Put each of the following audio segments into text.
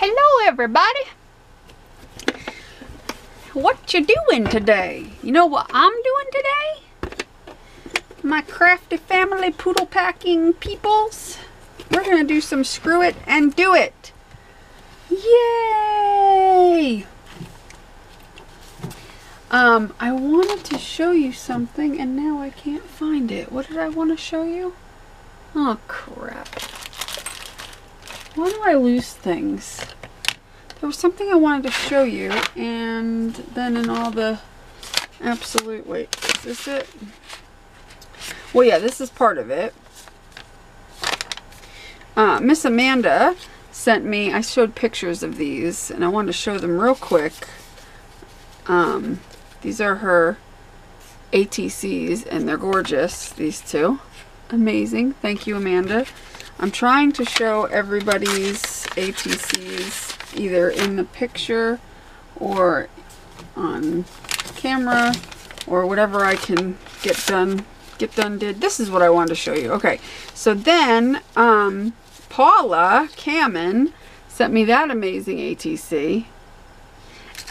Hello everybody! What you doing today? You know what I'm doing today? My crafty family poodle packing peoples. We're gonna do some screw it and do it. Yay! I wanted to show you something and now I can't find it. What did I want to show you? Oh crap. Why do I lose things? There was something I wanted to show you, and then in all the absolute... Wait, is this it? Well, yeah, this is part of it. Miss Amanda sent me... I showed pictures of these, and I wanted to show them real quick. These are her ATCs, and they're gorgeous, these two. Amazing. Thank you, Amanda. I'm trying to show everybody's ATCs either in the picture or on camera or whatever I can get done did. This is what I wanted to show you. Okay, so then Paula Kamen sent me that amazing ATC,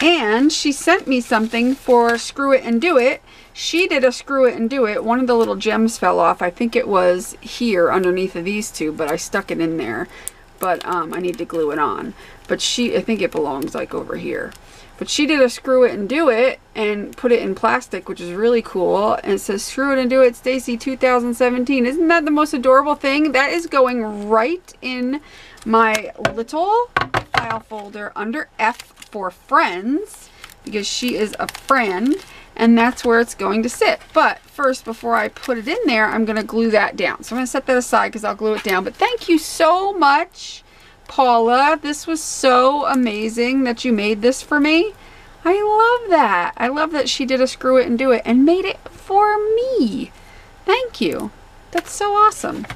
and she sent me something for Screw It and Do It. She did a Screw It and Do It. One of the little gems fell off. I think it was here underneath of these two, but I stuck it in there. But I need to glue it on. But I think it belongs like over here. But she did a Screw It and Do It and put it in plastic, which is really cool. And it says Screw It and Do It Stacy 2017. Isn't that the most adorable thing? That is going right in my little file folder under F for friends, because she is a friend. And that's where it's going to sit. But first, before I put it in there, I'm going to glue that down. So I'm going to set that aside because I'll glue it down. But thank you so much, Paula. This was so amazing that you made this for me. I love that. I love that she did a Screw It and Do It and made it for me. Thank you. That's so awesome.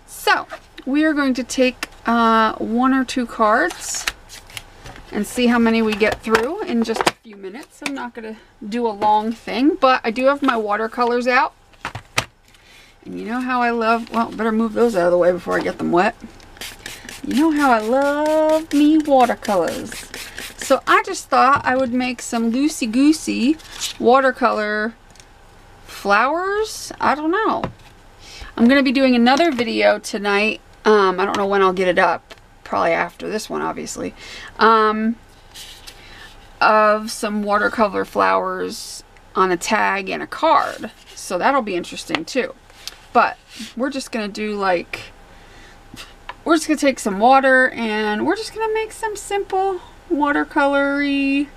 So we are going to take 1 or 2 cards and see how many we get through in just a few minutes. I'm not going to do a long thing, but I do have my watercolors out. And you know how I love... Well, better move those out of the way before I get them wet. You know how I love me watercolors. So I just thought I would make some loosey-goosey watercolor flowers. I don't know. I'm going to be doing another video tonight. I don't know when I'll get it up. Probably after this one, obviously, of some watercolor flowers on a tag and a card. So that'll be interesting too. But we're just gonna do like, we're just gonna take some water and we're just gonna make some simple watercolory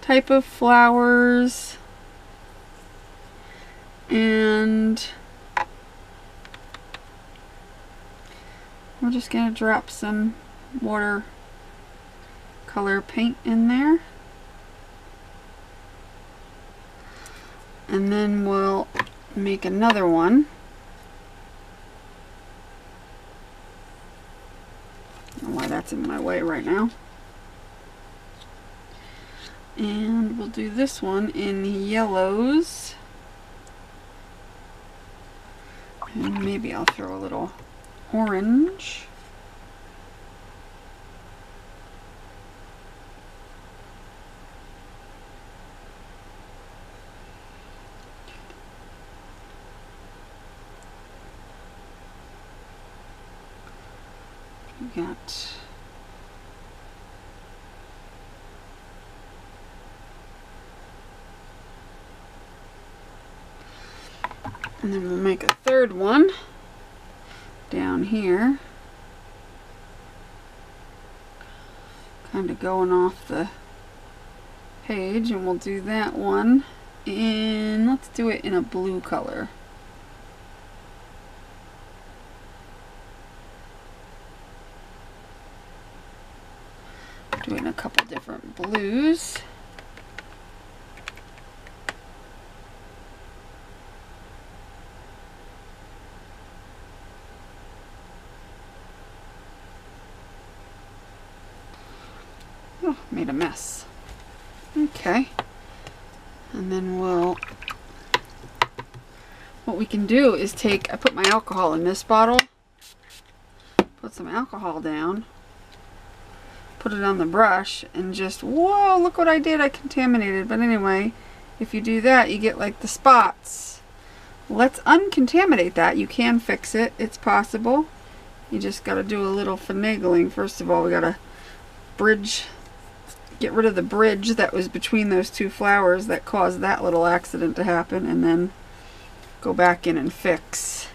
type of flowers. And we're just going to drop some watercolor paint in there. And then we'll make another one. I don't know why that's in my way right now. And we'll do this one in yellows. And maybe I'll throw a little orange. We got and then we'll make a third one down here, kind of going off the page, and we'll do that one in, let's do it in a blue color. Doing a couple different blues. Oh, made a mess. Okay. And then what we can do is I put my alcohol in this bottle, put some alcohol down, put it on the brush and just, whoa, look what I did, I contaminated. But anyway, if you do that, you get like the spots. Let's uncontaminate that. You can fix it, it's possible. You just got to do a little finagling. First of all, we got to get rid of the bridge that was between those two flowers that caused that little accident to happen, and then go back in and fix.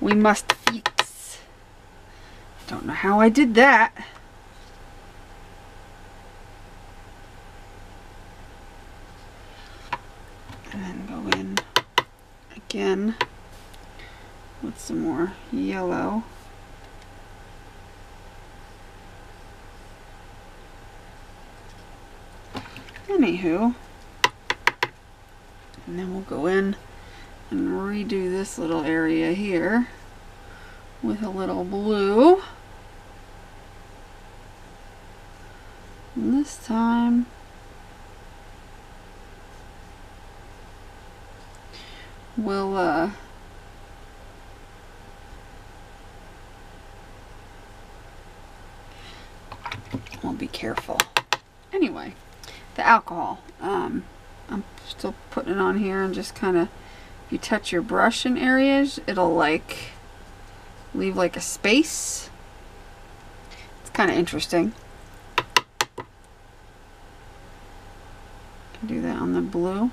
We must fix. Don't know how I did that. And then go in again with some more yellow. Anywho, and then we'll go in and redo this little area here with a little blue. And this time we'll be careful. Anyway, the alcohol. I'm still putting it on here, and just kind of, if you touch your brush in areas, it'll like leave like a space. It's kind of interesting. Can do that on the blue.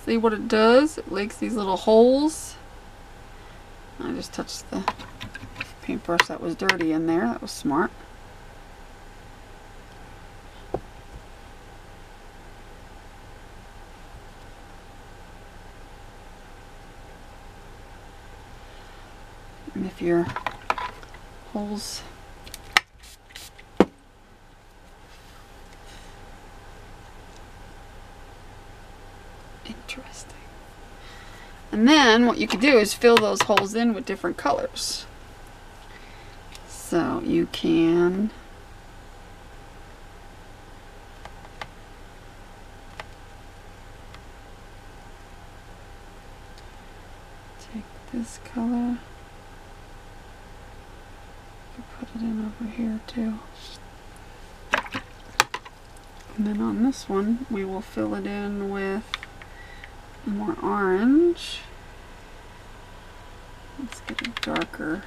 See what it does? It makes these little holes. I just touched the paintbrush that was dirty in there. That was smart. And if your holes interesting. And then what you could do is fill those holes in with different colors. So you can take this color, put it in over here too. And then on this one, we will fill it in with more orange. Let's get it darker.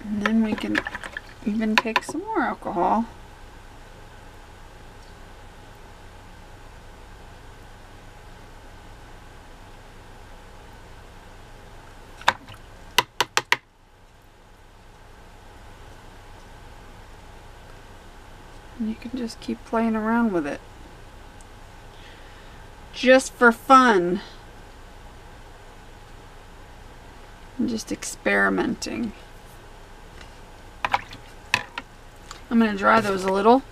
And then we can even take some more alcohol. And you can just keep playing around with it. Just for fun. And just experimenting. I'm going to dry those a little.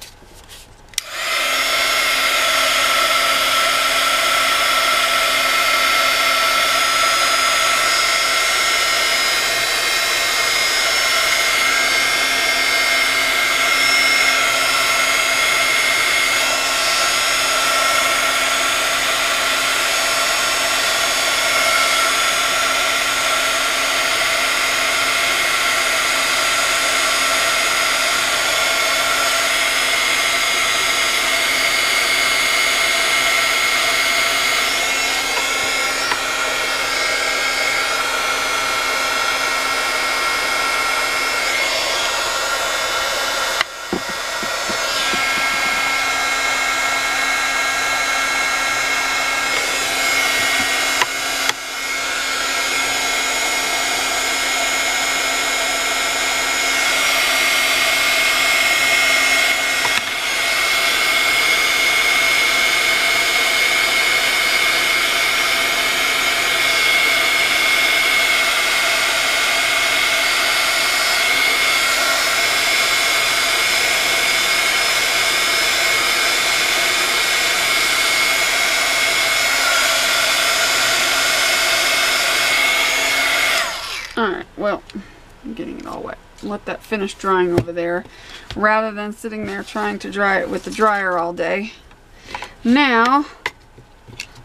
Alright, well, I'm getting it all wet. Let that finish drying over there, rather than sitting there trying to dry it with the dryer all day. Now,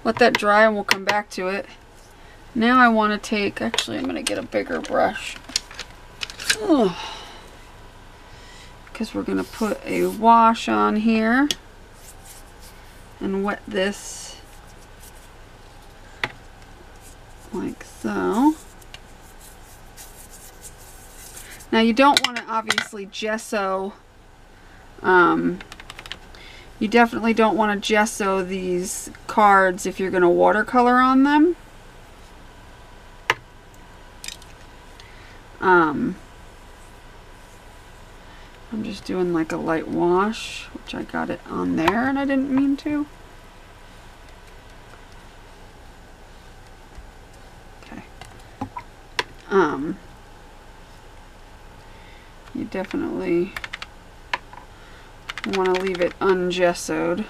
let that dry and we'll come back to it. Now I want to take, actually I'm going to get a bigger brush. Because we're going to put a wash on here and wet this like so. Now you don't want to obviously gesso, you definitely don't want to gesso these cards if you're going to watercolor on them. I'm just doing like a light wash, which I got it on there and I didn't mean to. Okay. You definitely want to leave it ungessoed.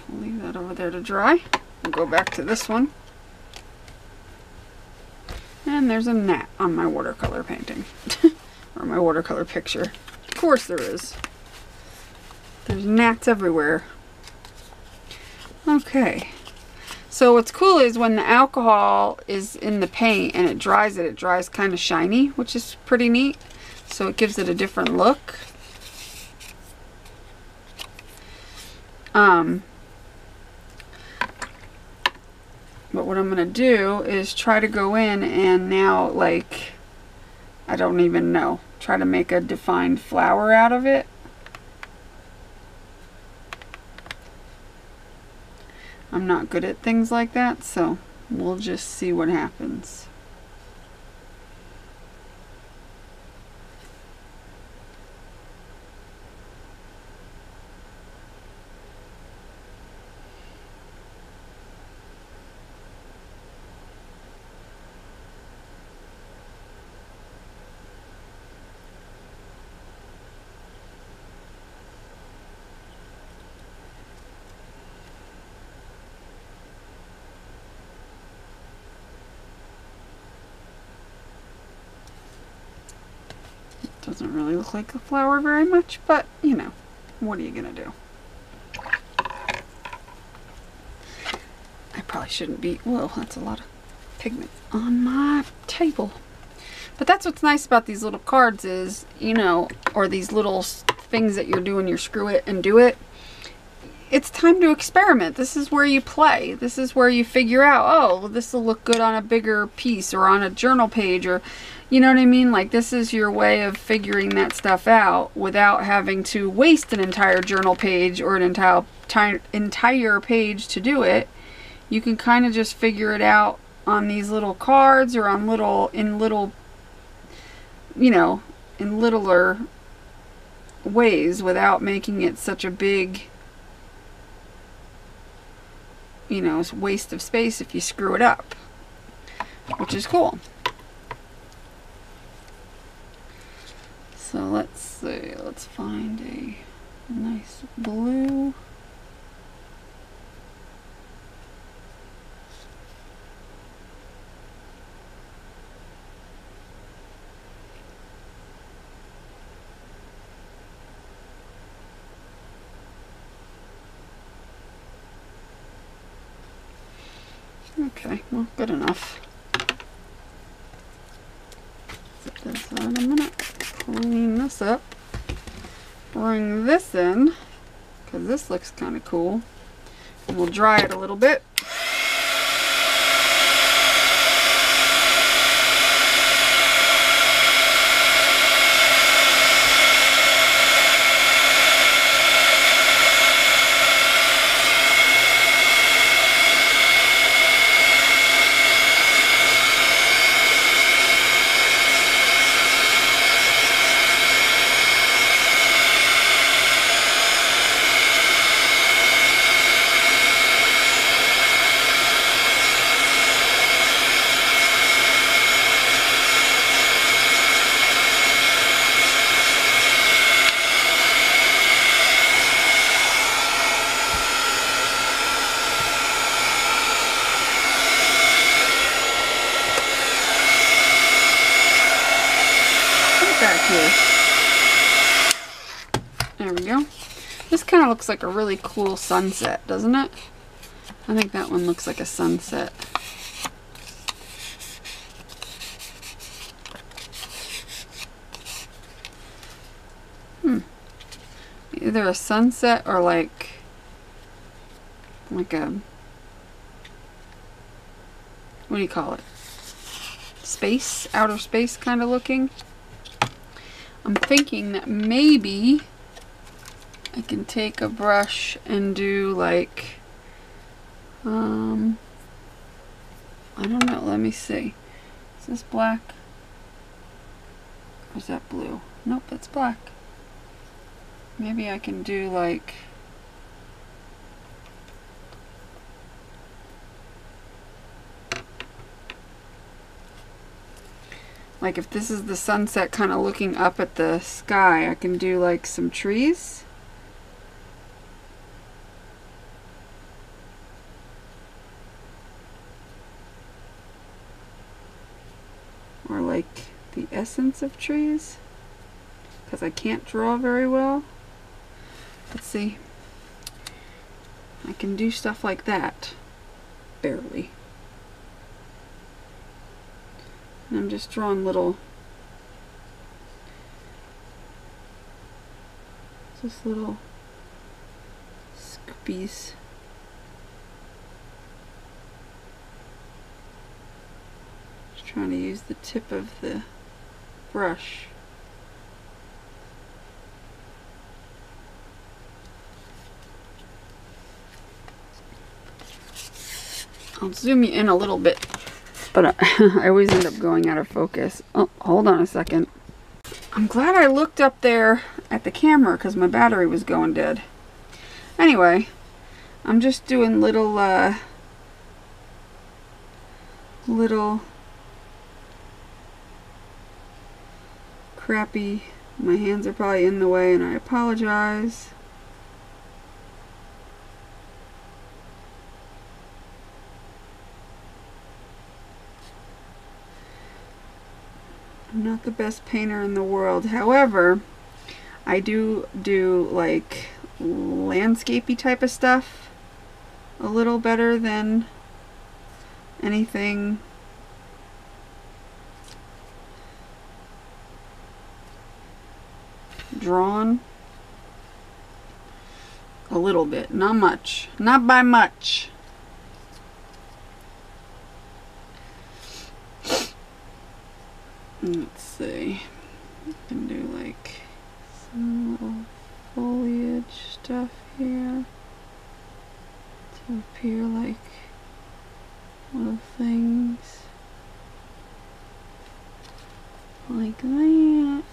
We'll leave that over there to dry. We'll go back to this one. And there's a gnat on my watercolor painting. Or my watercolor picture. Of course there is. There's gnats everywhere. Okay. So what's cool is when the alcohol is in the paint and it dries kind of shiny, which is pretty neat. So it gives it a different look. But what I'm going to do is try to go in and now, like, I don't even know, try to make a defined flower out of it. I'm not good at things like that, so we'll just see what happens. Doesn't really look like a flower very much, but you know, what are you gonna do? I probably shouldn't be, whoa, that's a lot of pigment on my table. But that's what's nice about these little cards is, you know, or these little things that you're doing, your screw it and do it. It's time to experiment. This is where you play. This is where you figure out, oh, well, this will look good on a bigger piece or on a journal page, or you know what I mean? Like, this is your way of figuring that stuff out without having to waste an entire journal page or an entire page to do it. You can kind of just figure it out on these little cards or on you know, in littler ways without making it such a big, you know, waste of space if you screw it up, which is cool. So let's see, let's find a nice blue. Okay, well, good enough. Set this out a minute. Clean this up. Bring this in, because this looks kind of cool. And we'll dry it a little bit. back here. There we go. This kind of looks like a really cool sunset, doesn't it? I think that one looks like a sunset. Either a sunset or like a, what do you call it? Space, outer space kind of looking. I'm thinking that maybe I can take a brush and do like, I don't know, let me see. Is this black? Or is that blue? Nope, it's black. Maybe I can do like, if this is the sunset kind of looking up at the sky, I can do like some trees. Or like the essence of trees, because I can't draw very well. Let's see. I can do stuff like that. Barely. And I'm just drawing little, just little scoopies. Just trying to use the tip of the brush. I'll zoom you in a little bit, but I always end up going out of focus. Oh, hold on a second. I'm glad I looked up there at the camera because my battery was going dead. Anyway, I'm just doing little crappy. My hands are probably in the way and I apologize. I'm not the best painter in the world. However, I do like landscapey type of stuff a little better than anything drawn. A little bit, not much, not by much. Let's see, I can do like some little foliage stuff here to appear like little things like that.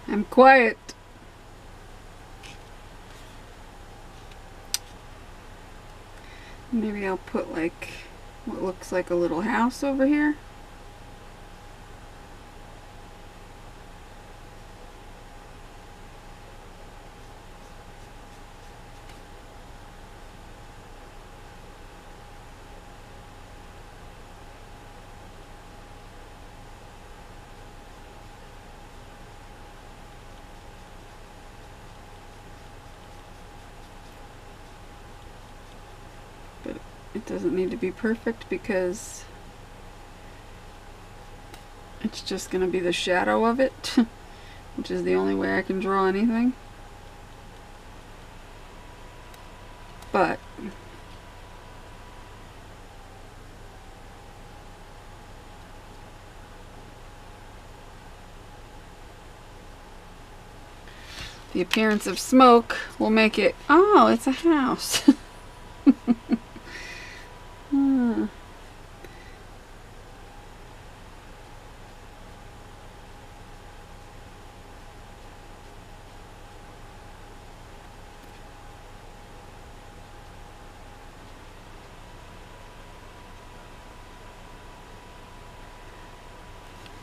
I'm quiet. Maybe I'll put like what looks like a little house over here. it doesn't need to be perfect because it's just going to be the shadow of it, which is the only way I can draw anything. But the appearance of smoke will make it, oh, it's a house.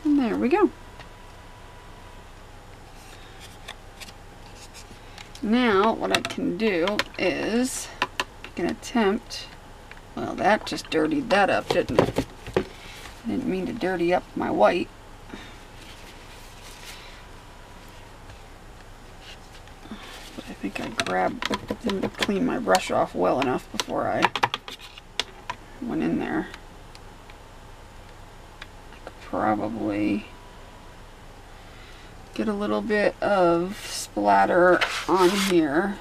And there we go. Now what I can do is I can attempt, well, that just dirtied that up, didn't it? I didn't mean to dirty up my white. But I think I didn't clean my brush off well enough before I went in there. I could probably get a little bit of splatter on here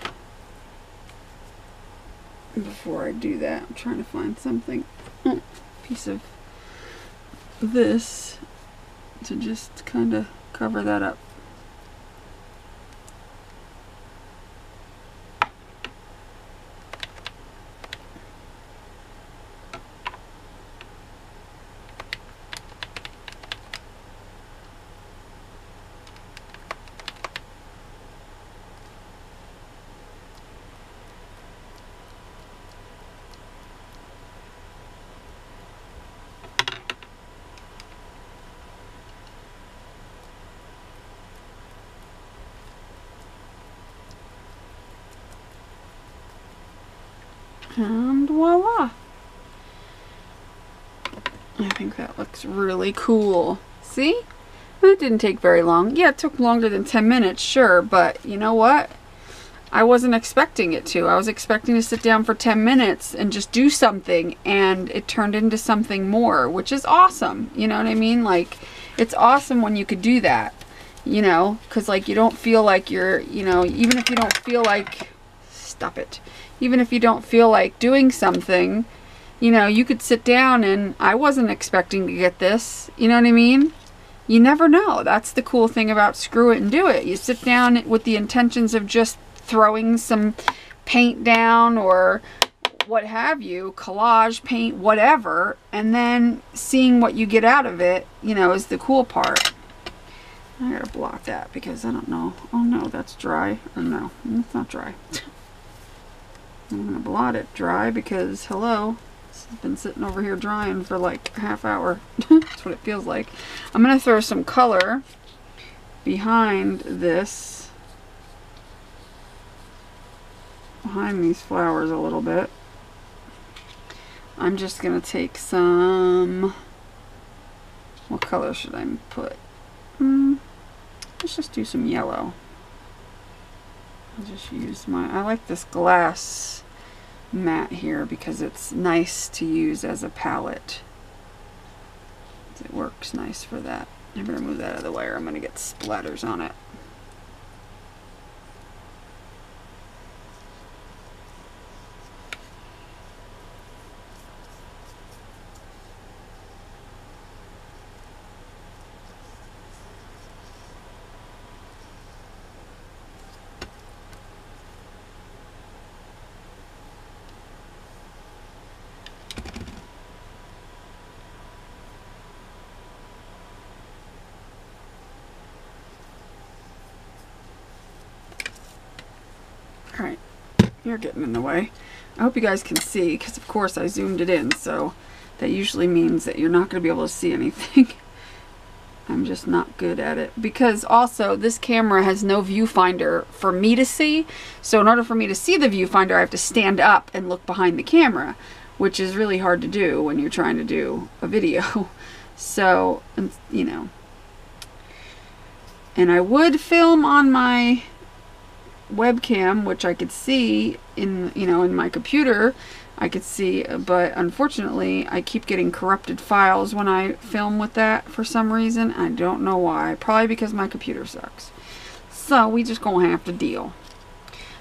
before I do that. I'm trying to find something, piece of this to just kind of cover that up. And voila! I think that looks really cool. See? That didn't take very long. Yeah, it took longer than 10 minutes, sure, but you know what? I wasn't expecting it to. I was expecting to sit down for 10 minutes and just do something, and it turned into something more, which is awesome. You know what I mean? Like, it's awesome when you could do that, you know, because like you don't feel like you're, you know, even if you don't feel like, stop it. Even if you don't feel like doing something, you know, you could sit down and I wasn't expecting to get this. You know what I mean? You never know. That's the cool thing about screw it and do it. You sit down with the intentions of just throwing some paint down or what have you, collage, paint, whatever, and then seeing what you get out of it, you know, is the cool part. I gotta blot that because I don't know. Oh no, that's dry. Or no, it's not dry. I'm gonna blot it dry because, hello, this has been sitting over here drying for like a half hour. That's what it feels like. I'm gonna throw some color behind this, behind these flowers a little bit. I'm just gonna take some, what color should I put? Let's just do some yellow. I'll just use my, I like this glass mat here because it's nice to use as a palette. It works nice for that. I'm going to move that out of the way or I'm going to get splatters on it. Alright, you're getting in the way. I hope you guys can see, because of course I zoomed it in, so that usually means that you're not going to be able to see anything. I'm just not good at it. Because also, this camera has no viewfinder for me to see, so in order for me to see the viewfinder, I have to stand up and look behind the camera, which is really hard to do when you're trying to do a video. So, you know. And I would film on my webcam, which I could see in, you know, in my computer, I could see, but unfortunately I keep getting corrupted files when I film with that for some reason. I don't know why. Probably because my computer sucks. So we just gonna have to deal.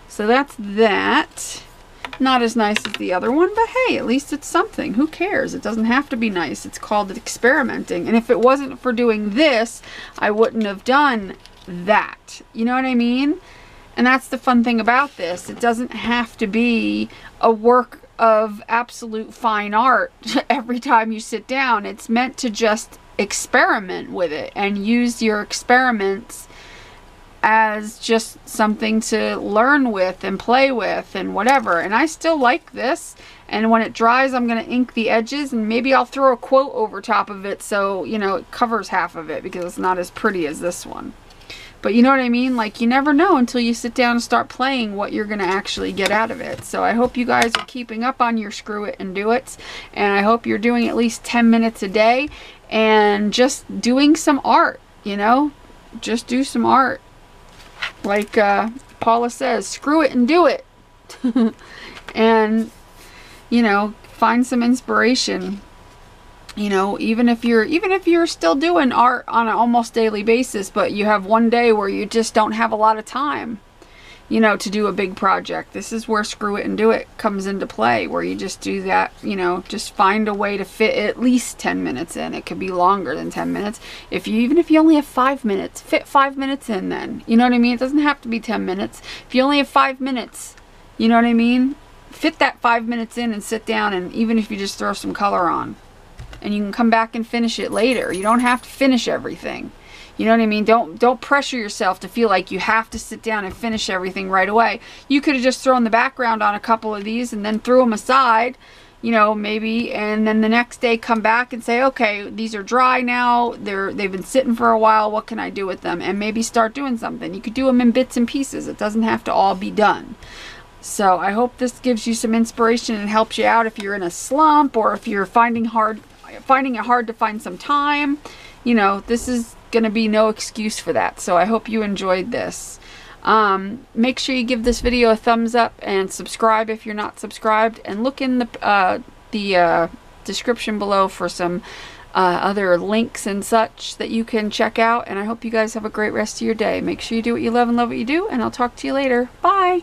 So that's that. Not as nice as the other one, but hey, at least it's something. Who cares? It doesn't have to be nice. It's called experimenting. And if it wasn't for doing this, I wouldn't have done that. You know what I mean? And that's the fun thing about this. It doesn't have to be a work of absolute fine art every time you sit down. It's meant to just experiment with it and use your experiments as just something to learn with and play with and whatever. And I still like this. And when it dries, I'm going to ink the edges, and maybe I'll throw a quote over top of it so, you know, it covers half of it because it's not as pretty as this one. But you know what I mean? Like, you never know until you sit down and start playing what you're going to actually get out of it. So I hope you guys are keeping up on your screw it and do it. And I hope you're doing at least 10 minutes a day and just doing some art, you know? Just do some art. Like Paula says, screw it and do it. And, you know, find some inspiration. You know, even if you're still doing art on an almost daily basis, but you have one day where you just don't have a lot of time, you know, to do a big project. This is where screw it and do it comes into play, where you just do that, you know, just find a way to fit at least 10 minutes in. It could be longer than 10 minutes. Even if you only have 5 minutes, fit 5 minutes in then. You know what I mean? It doesn't have to be 10 minutes. If you only have 5 minutes, you know what I mean? Fit that 5 minutes in and sit down, and even if you just throw some color on. And you can come back and finish it later. You don't have to finish everything. You know what I mean? Don't pressure yourself to feel like you have to sit down and finish everything right away. You could have just thrown the background on a couple of these and then threw them aside, you know, maybe, and then the next day come back and say, okay, these are dry now. They've been sitting for a while. What can I do with them? And maybe start doing something. You could do them in bits and pieces. It doesn't have to all be done. So I hope this gives you some inspiration and helps you out if you're in a slump, or if you're finding it hard to find some time. You know, this is going to be no excuse for that. So I hope you enjoyed this. Make sure you give this video a thumbs up and subscribe if you're not subscribed, and look in the description below for some other links and such that you can check out. And I hope you guys have a great rest of your day. Make sure you do what you love and love what you do, and I'll talk to you later. Bye.